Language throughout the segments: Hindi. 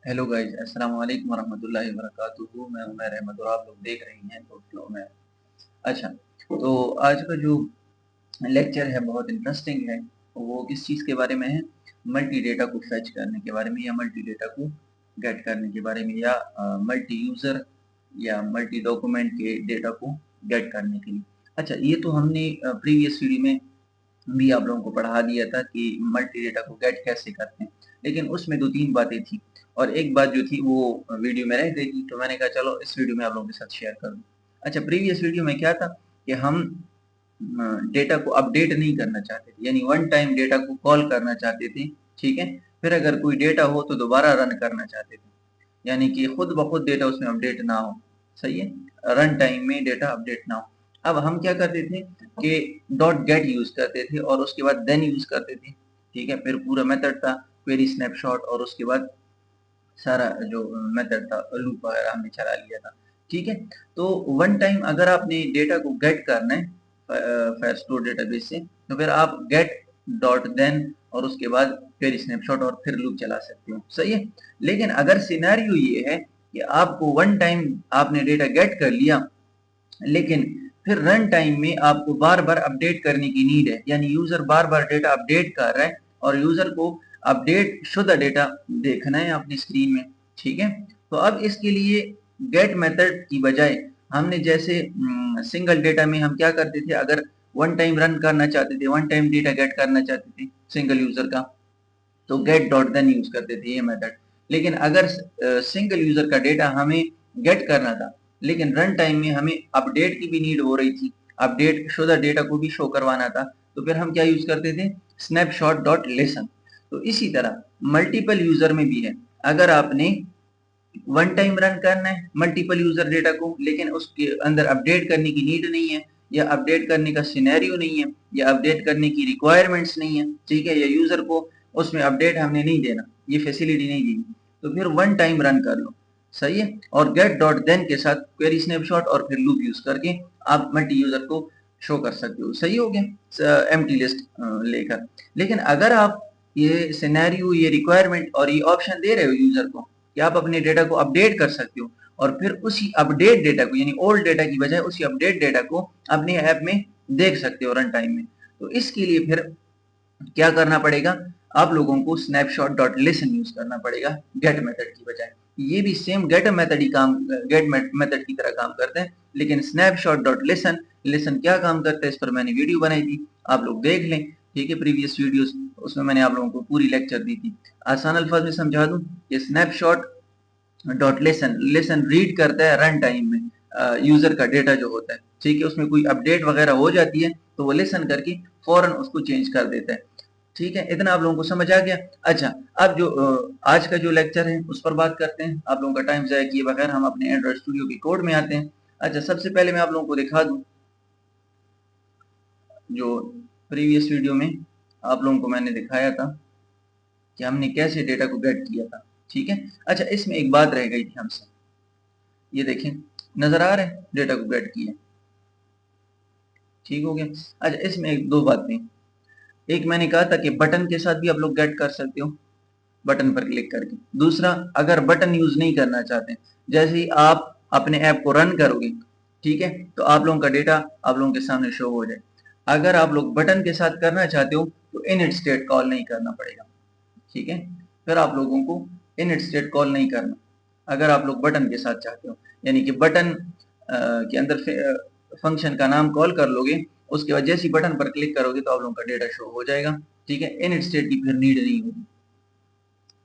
हेलो गाइज, अस्सलाम वालेकुम वरहमतुल्लाहि वबरकातुहू। मैं उमर अहमद और आप लोग देख रही हैं तो फ्लो में। अच्छा, तो आज का जो लेक्चर है बहुत इंटरेस्टिंग है। वो किस चीज़ के बारे में है? मल्टी डेटा को फैच करने के बारे में, या मल्टी डेटा को गेट करने के बारे में, या मल्टी यूज़र या मल्टी डॉक्यूमेंट के डेटा को गेट करने के लिए। अच्छा, ये तो हमने प्रीवियस वीडियो में भी आप लोगों को पढ़ा दिया था कि मल्टी डेटा को गेट कैसे करते हैं, लेकिन उसमें 2-3 बातें थी और एक बात जो थी वो वीडियो में रह गई थी, तो मैंने कहा चलो इस वीडियो में आप लोगों के साथ शेयर कर दूं। अच्छा, प्रीवियस वीडियो में क्या था कि हम डेटा को अपडेट नहीं करना चाहते थे, यानी वन टाइम डेटा को कॉल करना चाहते थे। ठीक है, फिर अगर कोई डेटा हो तो दोबारा रन करना चाहते थे, यानी कि खुद ब खुद डेटा उसमें अपडेट ना हो। सही है, रन टाइम में डेटा अपडेट ना हो। अब हम क्या करते थे कि डॉट गेट यूज करते थे और उसके बाद देन यूज करते थे। ठीक है, फिर पूरा मेथड था क्वेरी स्नैपशॉट और उसके बाद सारा जो मेथड था लूप वगैरह हमने चला लिया था। ठीक है, तो वन टाइम अगर आपने डेटा को गेट करना है फायर स्टोर डेटाबेस से, तो फिर आप गेट डॉट देन और उसके बाद फिर स्नैपशॉट और फिर लूप चला सकते हो। सही है, लेकिन अगर सिनेरियो ये है कि आपको वन टाइम आपने डेटा गेट कर लिया, लेकिन फिर रन टाइम में आपको बार बार अपडेट करने की नीड है, यानी यूजर बार बार डेटा अपडेट कर रहा है और यूजर को अपडेट शुदा डेटा देखना है अपनी स्क्रीन में। ठीक है, तो अब इसके लिए गेट मेथड की बजाय हमने जैसे सिंगल डेटा में हम क्या करते थे, अगर वन टाइम रन करना चाहते थे, वन टाइम डेटा गेट करना चाहते थे सिंगल यूजर का, तो गेट डॉट देन यूज करते थे ये मेथड। लेकिन अगर सिंगल यूजर का डेटा हमें गेट करना था, लेकिन रन टाइम में हमें अपडेट की भी नीड हो रही थी, अपडेट शुदा डेटा को भी शो करवाना था, तो फिर हम क्या यूज करते थे? Snapshot dot listen. तो इसी तरह मल्टीपल यूजर में भी है, अगर आपने वन टाइम रन करना है मल्टीपल यूजर डेटा को, लेकिन उसके अंदर अपडेट करने की नीड नहीं है, या अपडेट करने का सिनेरियो नहीं है, या अपडेट करने की रिक्वायरमेंट्स नहीं है। ठीक है, या यूजर को उसमें अपडेट हमने नहीं देना, ये फैसिलिटी नहीं दी, तो फिर वन टाइम रन कर लो। सही है, और गेट डॉट देन के साथ क्वेरी स्नैपशॉट और फिर लूप यूज करके आप मल्टी यूजर को शो कर सकते हो। सही हो गया एम्प्टी लिस्ट लेकर। लेकिन अगर आप ये सिनेरियो, ये रिक्वायरमेंट और ये ऑप्शन दे रहे हो यूजर को कि आप अपने डेटा को अपडेट कर सकते हो, और फिर उसी अपडेट डेटा को, यानी ओल्ड डेटा की बजाय उसी अपडेट डेटा को अपने ऐप में देख सकते हो रन टाइम में, तो इसके लिए फिर क्या करना पड़ेगा? आप लोगों को स्नैपशॉट डॉट लिसन यूज करना पड़ेगा गेट मेथड की बजाय। ये भी सेम गेट मेथड ही काम, गेट मेथड की तरह काम करते हैं, लेकिन स्नैपशॉट डॉट लिसन, लिसन क्या काम करता है इस पर मैंने वीडियो बनाई थी, आप लोग देख लें। ठीक है, प्रीवियस वीडियोस, उसमें मैंने आप लोगों को पूरी लेक्चर दी थी। आसान अल्फाज में समझा दूं कि snapshot dot lesson, lesson read करता है रन टाइम में यूजर का डेटा जो होता है। ठीक है, उसमें कोई अपडेट वगैरह हो जाती है तो वो लेसन करके फौरन उसको चेंज कर देता है। ठीक है, इतना आप लोगों को समझ आ गया। अच्छा, अब जो आज का जो लेक्चर है उस पर बात करते हैं। आप लोगों का टाइम जाया किए बगैर हम अपने एंड्रॉइड स्टूडियो के कोड में आते हैं। अच्छा, सबसे पहले मैं आप लोगों को दिखा दूं जो प्रीवियस वीडियो में आप लोगों को मैंने दिखाया था कि हमने कैसे डेटा को गेट किया था। ठीक है, अच्छा, इसमें एक बात रह गई थी हमसे, ये देखें, नजर आ रहा है डेटा को गेट किया। ठीक हो गया। अच्छा, इसमें एक दो बातें, एक मैंने कहा था कि बटन के साथ भी आप लोग गेट कर सकते हो बटन पर क्लिक करके। दूसरा, अगर बटन यूज नहीं करना चाहते, जैसे ही आप अपने ऐप को रन करोगे, ठीक है, तो आप लोगों का डेटा आप लोगों के सामने शो हो जाए। अगर आप लोग बटन के साथ करना चाहते हो तो इनिट स्टेट कॉल नहीं करना पड़ेगा। ठीक है, फिर आप लोगों को इनिट स्टेट कॉल नहीं करना अगर आप लोग बटन के साथ चाहते हो, यानी कि बटन के अंदर फंक्शन का नाम कॉल कर लोगे, उसके बाद जैसे ही बटन पर क्लिक करोगे तो आप लोगों का डेटा शो हो जाएगा। ठीक है, इनिट स्टेट की फिर नीड नहीं होगी।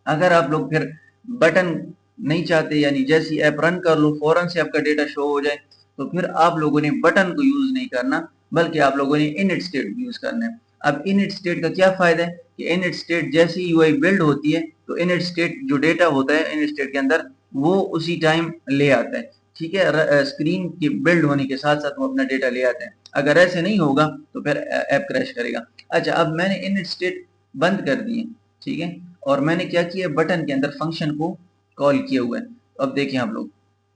अगर आप लोग फिर बटन नहीं चाहते, यानी जैसी ऐप रन कर लो फौरन से आपका डेटा शो हो जाए, तो फिर आप लोगों ने बटन को यूज नहीं करना, बल्कि आप लोगों ने इनिट स्टेट यूज करना है। अब इनिट स्टेट का क्या फायदा है कि इनिट स्टेट जैसी यूआई बिल्ड होती है तो इनिट स्टेट जो डेटा होता है इनिट स्टेट के अंदर वो उसी टाइम ले आता है। ठीक है, स्क्रीन के बिल्ड होने के साथ साथ वो अपना डेटा ले आता है। अगर ऐसे नहीं होगा तो फिर ऐप क्रैश करेगा। अच्छा, अब मैंने इनिट स्टेट बंद कर दिए। ठीक है, और मैंने क्या किया, बटन के अंदर फंक्शन को कॉल किया हुआ है। तो अब देखिए आप लोग,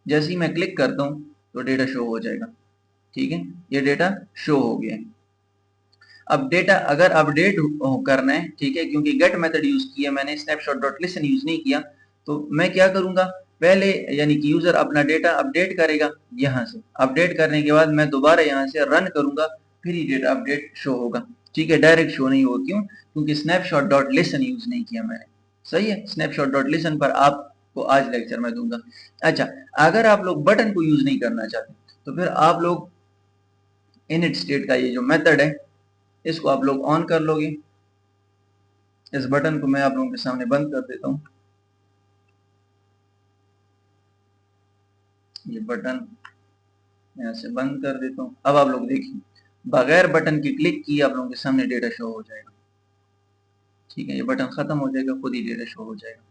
जैसे ही मैं क्लिक करता हूँ तो डेटा शो हो जाएगा। ठीक है, ये डेटा शो हो गया है। अब डेटा अगर अपडेट करना है, ठीक है, क्योंकि गेट मेथड यूज किया मैंने, स्नैपशॉट डॉट लिसन यूज नहीं किया, तो मैं क्या करूंगा, पहले यानी कि यूजर अपना डेटा अपडेट करेगा, यहाँ से अपडेट करने के बाद मैं दोबारा यहाँ से रन करूंगा, फिर ही डेटा अपडेट शो होगा। ठीक है, डायरेक्ट शो नहीं होगा। क्यों? क्योंकि स्नैपशॉट डॉट लिसन यूज नहीं किया मैंने। सही है, स्नैपशॉट डॉट लिसन पर आपको आज लेक्चर में दूंगा। अच्छा, अगर आप लोग बटन को यूज नहीं करना चाहते तो फिर आप लोग इनिट स्टेट का ये जो मेथड है इसको आप लोग ऑन कर लोगे। इस बटन को मैं आप लोगों के सामने बंद कर देता हूं। ये बटन यहाँ से बंद कर देता हूँ। अब आप लोग देखिए, बगैर बटन की क्लिक किए आप लोगों के सामने डेटा शो हो जाएगा। ठीक है, ये बटन खत्म हो जाएगा, खुद ही डेटा शो हो जाएगा।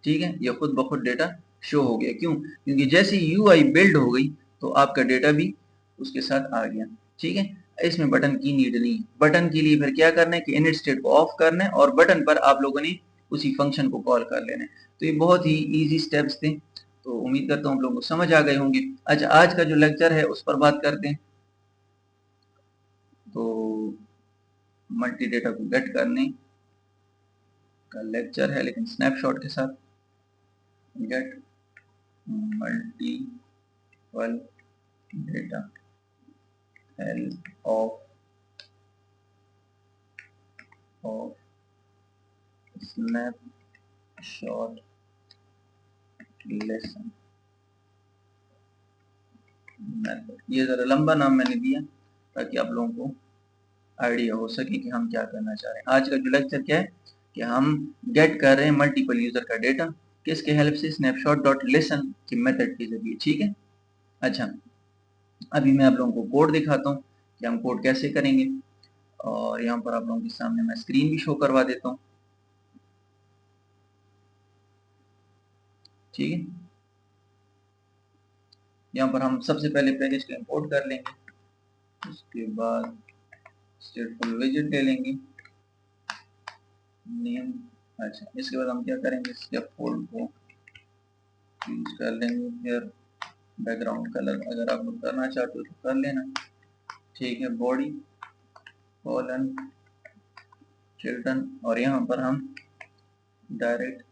ठीक है, ये खुद ब खुद डेटा शो हो गया। क्यों? क्योंकि जैसे यूआई बिल्ड हो गई तो आपका डेटा भी उसके साथ आ गया। ठीक है, इसमें बटन की नीड नहीं है। बटन के लिए फिर क्या करना है कि इनिट स्टेट को ऑफ करना है और बटन पर आप लोगों ने उसी फंक्शन को कॉल कर लेना है। तो ये बहुत ही इजी स्टेप्स थे। तो उम्मीद करता हूँ आप लोगों को समझ आ गए होंगे। अच्छा, आज का जो लेक्चर है उस पर बात करते हैं। तो मल्टी डेटा को गेट करने का लेक्चर है, लेकिन स्नैपशॉट के साथ। Get multiple data help of snapshot listen method. ये जरा लंबा नाम मैंने दिया ताकि आप लोगों को आइडिया हो सके कि हम क्या करना चाह रहे हैं। आज का जो लेक्चर क्या है कि हम गेट कर रहे हैं मल्टीपल यूजर का डेटा, किसके हेल्प से? स्नैपशॉट डॉट लिसन की मेथड के जरिए। ठीक है। अच्छा, अभी मैं आप लोगों को कोड दिखाता हूँ कि हम कोड कैसे करेंगे, और यहाँ पर आप लोगों के सामने मैं स्क्रीन भी शो करवा देता हूँ। ठीक है, यहाँ पर हम सबसे पहले पैकेज को इंपोर्ट कर लेंगे, उसके बाद स्टेटफुल विजेट ले लेंगे, नेम। अच्छा, इसके बाद हम क्या करेंगे, स्टेप फोल्ड को यूज कर लेंगे। फिर बैकग्राउंड कलर अगर आप लोग करना चाहते हो तो कर लेना। ठीक है, बॉडी कॉलन चिल्ड्रन, और यहाँ पर हम डायरेक्ट,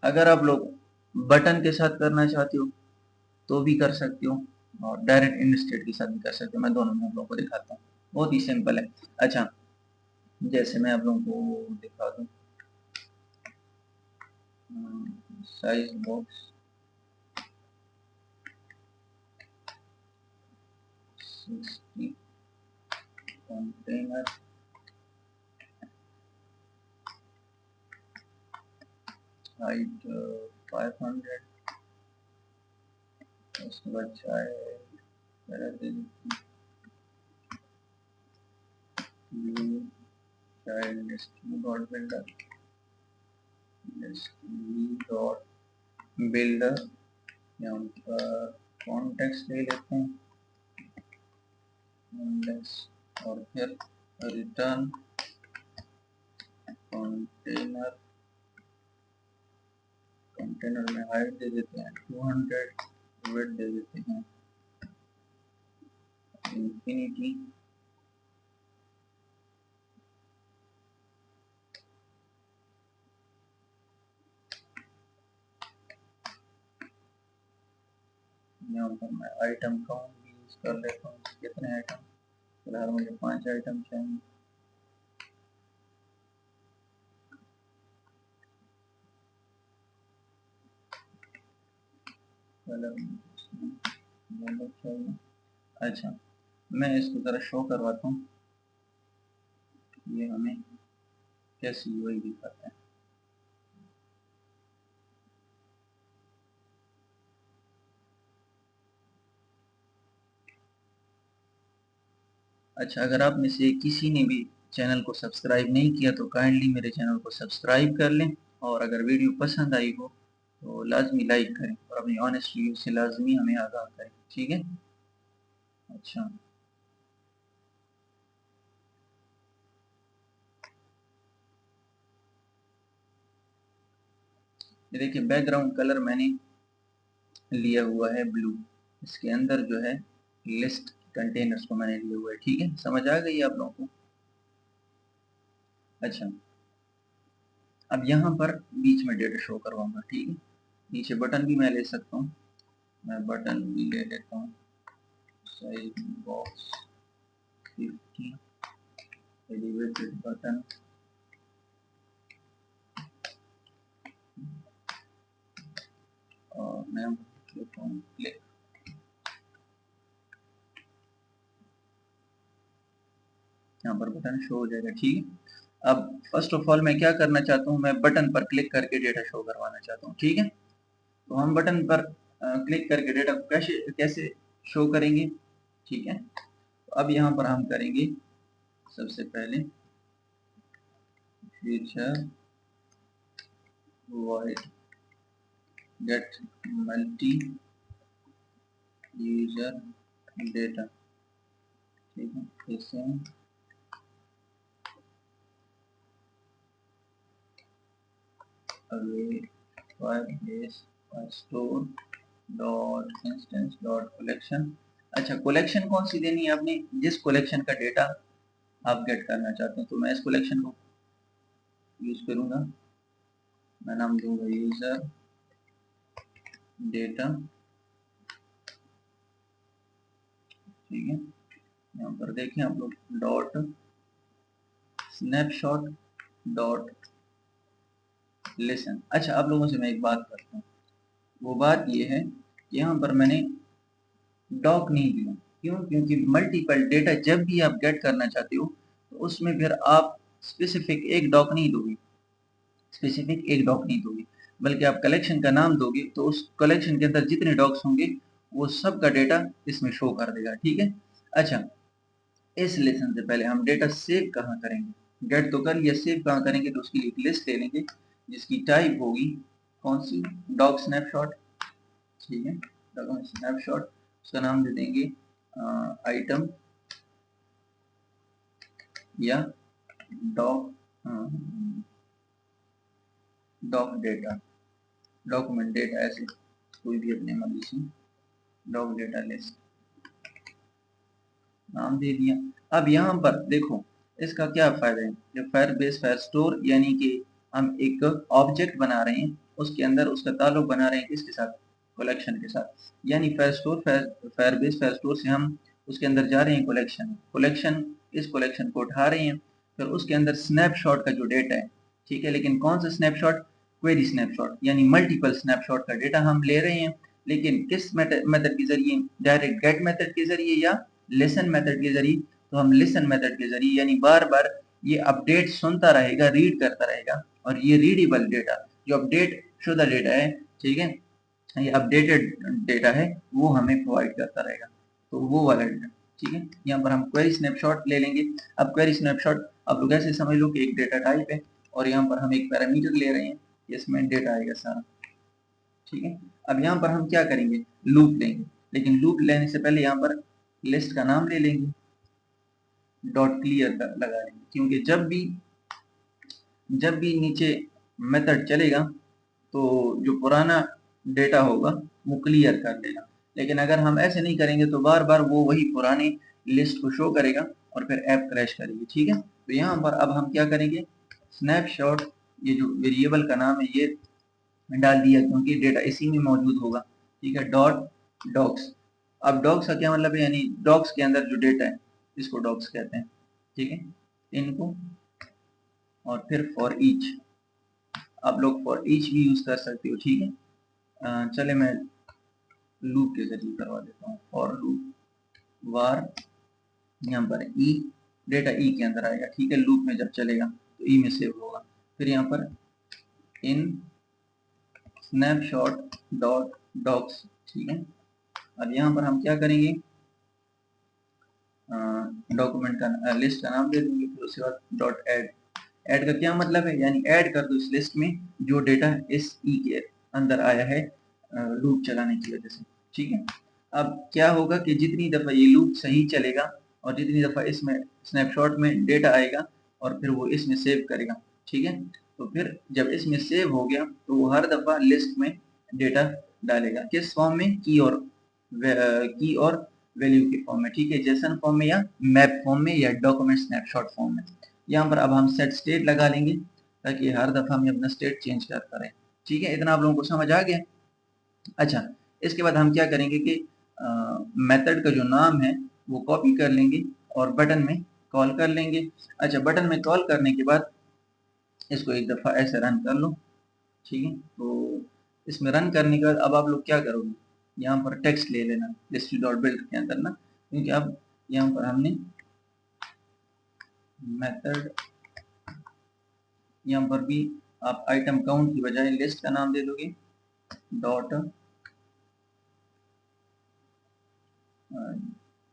अगर आप लोग बटन के साथ करना चाहते हो तो भी कर सकते हो, और डायरेक्ट इन स्टेट के साथ भी कर सकते हो। मैं दोनों में आप लोगों को दिखाता हूँ, बहुत ही सिंपल है। अच्छा, जैसे मैं आप लोगों को दिखा दूँ, साइज बॉक्स 60, कंटेनर हाइट 500, उसके बाद चाइल्ड डॉट बिल्डर यहाँ पर कॉन्टेक्स्ट ले लेते हैं और फिर रिटर्न कंटेनर। कंटेनर में हाइट दे देते हैं 200, वेट दे देते हैं इंफिनिटी। यहाँ पर मैं आइटम काउंट यूज कर लेता हूँ, कितने आइटम, फिलहाल मुझे 5 आइटम चाहिए। अच्छा, मैं इसको जरा शो करवाता हूँ, ये हमें कैसी यूआई दिखाता है। अच्छा, अगर आप में से किसी ने भी चैनल को सब्सक्राइब नहीं किया तो काइंडली मेरे चैनल को सब्सक्राइब कर लें, और अगर वीडियो पसंद आई हो तो लाजमी लाइक करें और अपनी ऑनेस्ट रिव्यू से लाजमी हमें आगाह करें। ठीक है। अच्छा, ये देखिए बैकग्राउंड कलर मैंने लिया हुआ है ब्लू, इसके अंदर जो है लिस्ट कंटेनर्स को मैंने लिया हुआ है। ठीक है, समझ आ गई आप लोगों को? अच्छा, अब यहाँ पर बीच में डेटा शो करवाऊंगा, ठीक है। नीचे बटन भी मैं ले सकता हूँ, मैं बटन भी ले लेता हूँ, साइज बॉक्स 50 एलिवेटेड बटन, और मैं लेता हूँ क्लिक। यहाँ पर बटन शो हो जाएगा, ठीक है। अब फर्स्ट ऑफ ऑल मैं क्या करना चाहता हूँ, मैं बटन पर क्लिक करके डेटा शो करवाना चाहता हूँ, ठीक है। तो हम बटन पर क्लिक करके डेटा को कैसे कैसे शो करेंगे, ठीक है। तो अब यहाँ पर हम करेंगे सबसे पहले feature void get multi user data, ठीक है। इसे await firebase store dot instance dot collection. अच्छा, कलेक्शन कौन सी देनी है आपने, जिस कलेक्शन का डेटा आप गेट करना चाहते हैं। तो मैं इस कलेक्शन को यूज करूंगा, मैं नाम दूंगा यूजर डेटा, ठीक है। यहाँ पर देखें आप लोग डॉट स्नैपशॉट डॉट लिसन। अच्छा, आप लोगों से मैं एक बात करता हूँ, वो बात ये है कि यहाँ पर मैंने डॉक नहीं दिया, क्यों? क्योंकि मल्टीपल डेटा जब भी आप गेट करना चाहते हो तो उसमें फिर आप स्पेसिफिक एक डॉक नहीं दोगे, बल्कि आप कलेक्शन का नाम दोगे, तो उस कलेक्शन के अंदर जितने डॉक्स होंगे वो सब का डेटा इसमें शो कर देगा, ठीक है। अच्छा, इस लेसन से पहले हम डेटा सेव कहाँ करेंगे, गेट तो कर लिया, सेव कहाँ करेंगे, तो उसकी एक लिस्ट ले लेंगे जिसकी टाइप होगी कौन सी, डॉग स्नैपशॉट, ठीक है। डॉग स्नैपशॉट, उसका नाम दे देंगे आइटम या dog dog data, document data, ऐसे कोई भी अपने मर्जी से डॉग डेटा लिस्ट नाम दे दिया। अब यहाँ पर देखो इसका क्या फायदा है, जब फायरबेस फायर स्टोर यानी कि हम एक ऑब्जेक्ट बना रहे हैं, उसके अंदर उसका ताल्लुक बना रहे हैं किसके साथ, कलेक्शन के साथ। यानी fire store Firebase fire store से हम उसके अंदर जा रहे हैं कलेक्शन, इस कलेक्शन को उठा रहे हैं, फिर उसके अंदर स्नैपशॉट का जो डेटा है, ठीक है। लेकिन कौन सा स्नैपशॉट, क्वेरी स्नैपशॉट, यानी मल्टीपल स्नैपशॉट का डेटा हम ले रहे हैं, लेकिन किस मेथड के जरिए, डायरेक्ट गेट मेथड के जरिए या लिसन मेथड के जरिए। तो हम लिसन मेथड के जरिए, यानी बार बार ये अपडेट सुनता रहेगा, रीड करता रहेगा, और ये रीडेबल डेटा जो अपडेट शुदा डेटा है, ठीक है, ये अपडेटेड डेटा है, वो हमें प्रोवाइड करता रहेगा, तो वो वाला डेटा, ठीक है। यहाँ पर हम क्वेरी स्नैपशॉट ले लेंगे। अब क्वेरी स्नैपशॉट आप लोग ऐसे समझ लो कि एक डेटा टाइप है, और यहाँ पर हम एक पैरामीटर ले रहे हैं, इसमें डेटा आएगा सारा, ठीक है। अब यहाँ पर हम क्या करेंगे, लूप लेंगे, लेकिन लूप लेने से पहले यहाँ पर लिस्ट का नाम ले लेंगे, डॉट क्लियर लगा लेंगे, क्योंकि जब भी नीचे मेथड चलेगा तो जो पुराना डेटा होगा वो क्लियर कर देगा। लेकिन अगर हम ऐसे नहीं करेंगे तो बार बार वो वही पुरानी लिस्ट को शो करेगा और फिर ऐप क्रैश करेगी, ठीक है। तो यहाँ पर अब हम क्या करेंगे, स्नैपशॉट, ये जो वेरिएबल का नाम है ये डाल दिया, क्योंकि डेटा इसी में मौजूद होगा, ठीक है। डॉट डॉक्स, अब डॉक्स का क्या मतलब है, यानी डॉक्स के अंदर जो डेटा है इसको डॉक्स कहते हैं, ठीक है, इनको। और फिर फॉर ईच, आप लोग फॉर ईच भी यूज कर सकते हो, ठीक है। चले मैं लूप के जरिए करवा देता हूँ, फॉर लूप वार, यहाँ पर ई, डेटा ई के अंदर आएगा, ठीक है। लूप में जब चलेगा तो ई में सेव होगा। फिर यहाँ पर इन स्नैपशॉट डॉट डॉक्स, ठीक है। अब यहाँ पर हम क्या करेंगे, डॉक्यूमेंट का लिस्ट का नाम दे देंगे, फिर उसके बाद डॉट ऐड, ऐड का क्या मतलब है, यानी ऐड कर दो इस लिस्ट में जो डेटा इस ई के अंदर आया है लूप चलाने की वजह से, ठीक है। अब क्या होगा कि जितनी दफा ये लूप सही चलेगा और जितनी दफा इसमें स्नैपशॉट में डेटा आएगा और फिर वो इसमें सेव करेगा, ठीक है। तो फिर जब इसमें सेव हो गया तो वो हर दफा लिस्ट में डेटा डालेगा, किस फॉर्म में, की और वैल्यू के फॉर्म में, ठीक है, जेसन फॉर्म में या मैप फॉर्म में या डॉक्यूमेंट स्नैपशॉट फॉर्म में। यहाँ पर अब हम सेट स्टेट लगा लेंगे ताकि हर दफ़ा हमें अपना स्टेट चेंज करता रहे। ठीक है, इतना आप लोगों को समझ आ गया। अच्छा, इसके बाद हम क्या करेंगे कि मेथड का जो नाम है वो कॉपी कर लेंगे और बटन में कॉल कर लेंगे। अच्छा, बटन में कॉल करने के बाद इसको एक दफ़ा ऐसे रन कर लो। ठीक है, तो इसमें रन करने के बाद अब आप लोग क्या करोगे, यहाँ पर टेक्स्ट ले लेना लिस्ट डॉट बिल्ड के अंदर ना, क्योंकि अब यहाँ पर हमने मेथड, यहाँ पर भी आप आइटम काउंट की बजाय लिस्ट का नाम दे दोगे, dot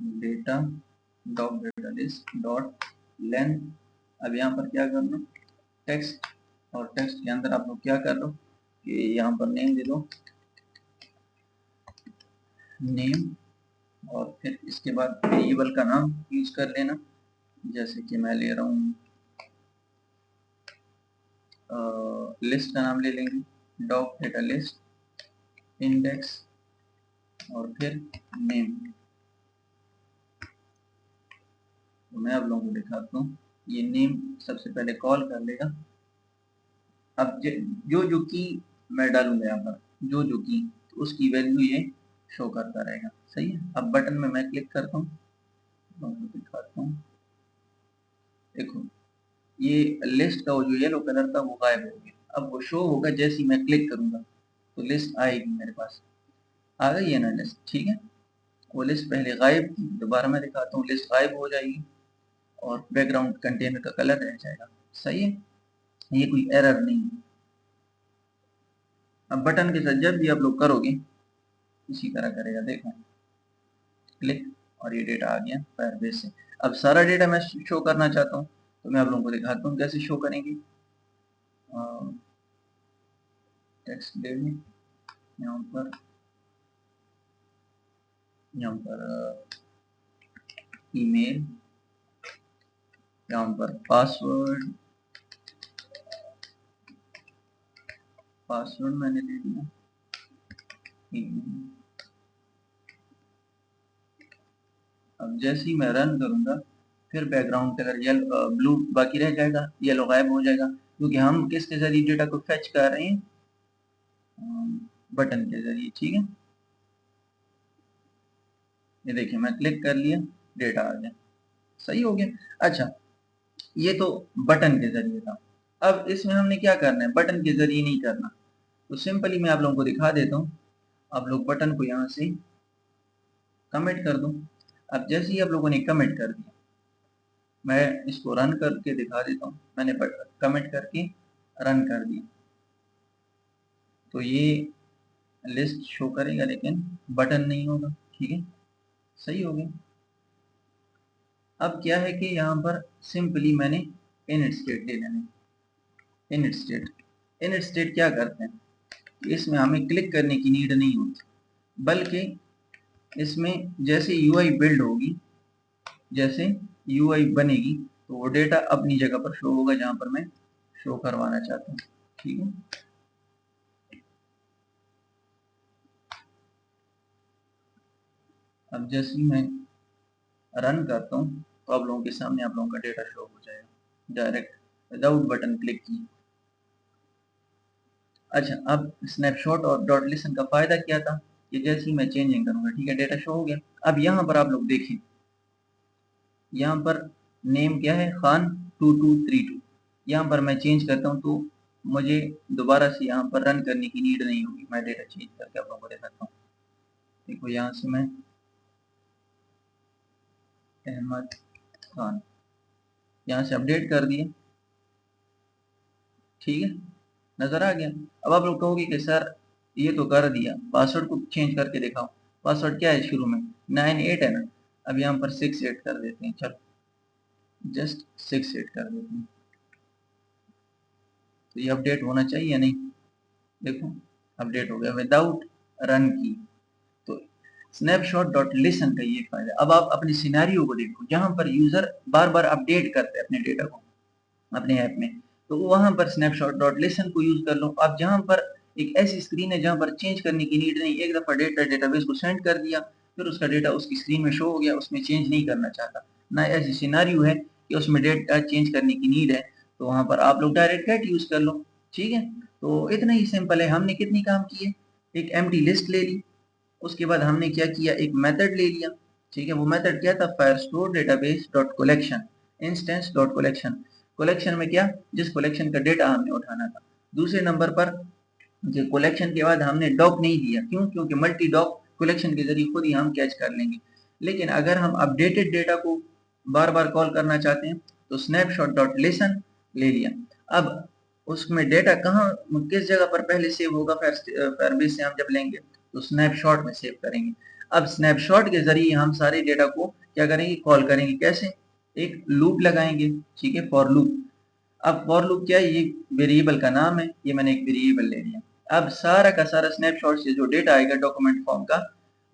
data dot data list dot length. अब यहाँ पर क्या करना, टेक्स्ट, और टेक्स्ट के अंदर आप लोग क्या कर लो कि यहाँ पर नेम दे दो, नेम, और फिर इसके बाद वेरिएबल का नाम यूज कर लेना, जैसे कि मैं ले रहा हूँ लिस्ट का नाम ले लेंगे, डॉट डेटा लिस्ट इंडेक्स और फिर नेम। तो मैं आप लोगों को दिखाता हूँ, ये नेम सबसे पहले कॉल कर लेगा। अब जो जो की मैं डालूंगा यहाँ पर, जो जो की, तो उसकी वैल्यू ये शो करता रहेगा। सही है, अब बटन में मैं क्लिक करता हूँ, दिखाता हूँ, देखो ये लिस्ट का वो जो येलो कलर था वो गायब हो गया। अब वो शो होगा जैसे ही मैं क्लिक करूंगा तो लिस्ट आएगी मेरे पास, आ गई है ना लिस्ट। ठीक है, वो लिस्ट पहले गायब थी, दोबारा मैं दिखाता हूँ, लिस्ट गायब हो जाएगी और बैकग्राउंड कंटेनर का कलर रह जाएगा। सही है, ये कोई एरर नहीं है। अब बटन के साथ जब भी आप लोग करोगे इसी तरह करेगा, देखो क्लिक और ये डेटा आ गया फायरबेस से। अब सारा डेटा मैं शो करना चाहता हूँ तो मैं आप लोगों को दिखाता हूँ कैसे शो करेंगे। टेक्स्ट ले लें, यहाँ पर ईमेल, यहाँ पर पासवर्ड मैंने दे दिया, अब जैसे ही मैं रन करूंगा फिर बैकग्राउंड कलर येलो ब्लू बाकी रह जाएगा, येलो गायब हो जाएगा, क्योंकि हम किसके जरिए डेटा को फेच कर रहे हैं, बटन के जरिए। ठीक है, ये देखिए मैं क्लिक कर लिया, डेटा आ गया, सही हो गया। अच्छा, ये तो बटन के जरिए था। अब इसमें हमने क्या करना है, बटन के जरिए नहीं करना, तो सिंपली मैं आप लोगों को दिखा देता हूँ। आप लोग बटन को यहाँ से कमेंट कर दो। अब जैसे ही आप लोगों ने कमेंट कर दिया, मैं इसको रन करके दिखा देता हूँ, मैंने कमेंट करके रन कर दिया तो ये लिस्ट शो करेगा लेकिन बटन नहीं होगा। ठीक है, सही हो गया। अब क्या है कि यहाँ पर सिंपली मैंने इनिट स्टेट ले लेना। इनिट स्टेट क्या करते हैं, इसमें हमें क्लिक करने की नीड नहीं होती, बल्कि इसमें जैसे यूआई बिल्ड होगी, जैसे यूआई बनेगी तो वो डेटा अपनी जगह पर शो होगा जहां पर मैं शो करवाना चाहता हूँ। ठीक है, अब जैसे ही मैं रन करता हूँ तो आप लोगों के सामने आप लोगों का डेटा शो हो जाएगा डायरेक्ट विदाउट बटन क्लिक किए। अच्छा, अब स्नैपशॉट और डॉट लिसन का फायदा क्या था कि जैसे ही मैं चेंजिंग करूंगा, ठीक है, डेटा शो हो गया। अब यहाँ पर आप लोग देखें, यहाँ पर नेम क्या है, खान 2232। यहाँ पर मैं चेंज करता हूँ तो मुझे दोबारा से यहाँ पर रन करने की नीड नहीं होगी। मैं डेटा चेंज करके आप लोगों को दिखाता हूँ। देखो यहाँ से मैं अहमद खान यहाँ से अपडेट कर दिया। ठीक है, नजर आ गया। अब आप लोग कहोगे कि सर ये तो कर दिया, पासवर्ड को चेंज करके दिखाओ। पासवर्ड क्या है, शुरू में 98 है ना, अब यहाँ पर 68 कर देते हैं। चलो जस्ट 68 कर देते हैं, तो ये अपडेट होना चाहिए नहीं, देखो अपडेट हो गया विदाउट रन की। तो स्नैपशॉट डॉट लिसन का ये फायदा। अब आप अपने सिनेरियो को देखो जहां पर यूजर बार बार अपडेट करते हैं अपने डेटा को अपने ऐप में, तो वहां पर स्नैपशॉट डॉट लिसन को यूज कर लो। अब जहां पर एक ऐसी स्क्रीन है जहां पर चेंज करने की नीड नहीं, एक दफा डेटा डेटाबेस को सेंड कर दिया, फिर उसका डेटा उसकी स्क्रीन में शो हो गया, उसमें चेंज नहीं करना चाहता ना, ऐसी सिनेरियो है कि उसमें डेटा चेंज करने की नीड है, तो वहां पर आप लोग डायरेक्ट गेट यूज कर लो। ठीक है, तो इतना ही सिंपल है। हमने कितनी काम की है, एक एम्प्टी लिस्ट ले ली, उसके बाद हमने क्या किया, एक मेथड ले लिया। ठीक है, वो मेथड क्या था, firestore database dot collection instance dot collection. Collection में क्या, जिस कलेक्शन का डेटा हमने उठाना था। दूसरे नंबर पर जो कलेक्शन के बाद हमने डॉक नहीं दिया, क्यों, क्योंकि मल्टी डॉक कलेक्शन के जरिए खुद ही हम कैच कर लेंगे। लेकिन अगर हम अपडेटेड डेटा को बार बार कॉल करना चाहते हैं तो स्नैपशॉट डॉट लिसन ले लिया। अब उसमें डेटा कहाँ, किस जगह पर पहले सेव होगा, फायरबेस से हम जब लेंगे तो स्नैपशॉट में सेव करेंगे। अब स्नैपशॉट के जरिए हम सारे डेटा को क्या करेंगे, कॉल करेंगे। कैसे, एक लूप लगाएंगे। ठीक है, फॉर लूप। अब फॉर लूप क्या है, ये वेरिएबल का नाम है, ये मैंने एक वेरिएबल ले लिया। अब सारा का सारा स्नैपशॉट से जो डेटा आएगा डॉक्यूमेंट फॉर्म का,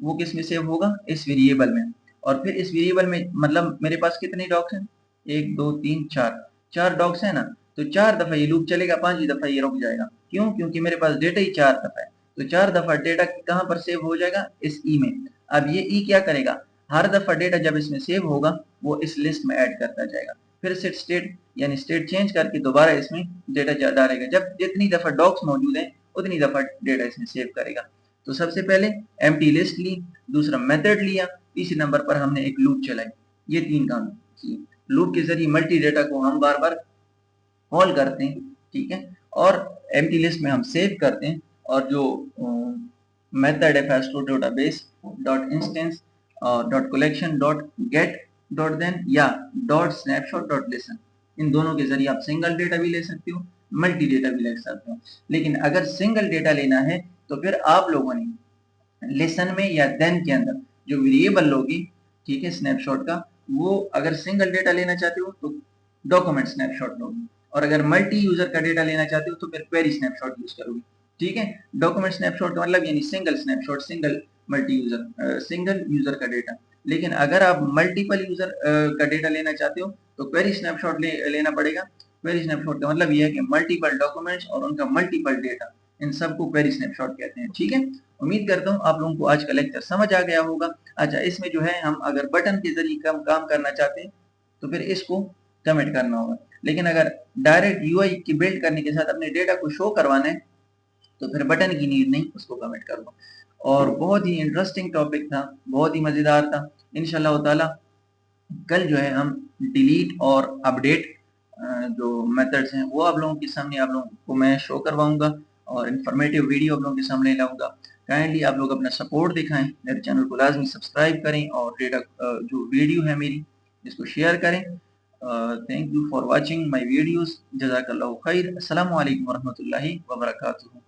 वो किस में सेव होगा, इस वेरिएबल में। और फिर इस वेरिएबल में मतलब मेरे पास कितने डॉक्स हैं, 1 2 3 4, 4 डॉक्स है ना, तो 4 दफा ये लूप चलेगा, 5 दफा ये रुक जाएगा। क्यों, क्योंकि मेरे पास डेटा ही 4 दफा है, तो 4 दफा डेटा कहाँ पर सेव हो जाएगा, इस ई में। अब ये ई क्या करेगा, हर दफा डेटा जब इसमें सेव होगा वो इस लिस्ट में ऐड करता जाएगा। फिर से स्टेट यानी स्टेट चेंज करके दोबारा इसमें डेटा डालेगा। जब जितनी दफा डॉक्स मौजूद है उतनी दफा डेटा इसमें सेव करेगा। तो सबसे पहले एम्प्टी लिस्ट ली, दूसरा मेथड लिया, तीसरे नंबर पर हमने एक लूप चलाई। ये 3 काम किए। लूप के जरिए मल्टी डेटा को हम बार बार कॉल करते हैं। ठीक है, और एम्प्टी लिस्ट में हम सेव करते हैं। और जो मेथड है firstore database dot instance dot collection dot get dot then या डॉट स्नैपशॉट डॉट लिसन, इन दोनों के जरिए आप सिंगल डेटा भी ले सकते हो, मल्टी डेटा भी ले सकते हो। लेकिन अगर सिंगल डेटा लेना है तो फिर आप लोगों ने लिसन में या देन के अंदर जो वेरिएबल लोगे, ठीक है, स्नैपशॉट का, वो अगर सिंगल डेटा लेना चाहते हो तो डॉक्यूमेंट स्नैपशॉट लोगे, और अगर मल्टी यूजर का डेटा लेना चाहते हो तो फिर क्वेरी स्नैपशॉट यूज करोगे। ठीक है, डॉक्यूमेंट स्नैपशॉट का मतलब यानी single snapshot, single multi user, single user का डेटा। लेकिन अगर आप मल्टीपल यूजर का डेटा लेना चाहते हो तो क्वेरी स्नैपशॉट लेना पड़ेगा। क्वेरी स्नैपशॉट का मतलब यह है कि मल्टीपल डॉक्यूमेंट्स और उनका मल्टीपल डेटा, इन सबको क्वेरी स्नैपशॉट कहते हैं। ठीक है, उम्मीद करता हूँ आप लोगों को आज का लेक्चर समझ आ गया होगा। अच्छा, इसमें जो है हम अगर बटन के जरिए काम करना चाहते हैं तो फिर इसको कमेंट करना होगा। लेकिन अगर डायरेक्ट यूआई की बिल्ड करने के साथ अपने डेटा को शो करवाना है तो फिर बटन की नीड नहीं, उसको कमेंट कर दो। और बहुत ही इंटरेस्टिंग टॉपिक था, बहुत ही मजेदार था। इंशाल्लाह ताला कल जो है हम डिलीट और अपडेट जो मेथड्स हैं वो आप लोगों के सामने, आप लोगों को मैं शो करवाऊंगा और इन्फॉर्मेटिव वीडियो आप लोगों के सामने लाऊंगा। काइंडली आप लोग अपना सपोर्ट दिखाएं, मेरे चैनल को लाजमी सब्सक्राइब करें और डेटा जो वीडियो है मेरी इसको शेयर करें। Thank you for watching my videos. जज़ाकल्लाहु खैर। अस्सलामु अलैकुम वरहमतुल्लाहि वबरकातुहू।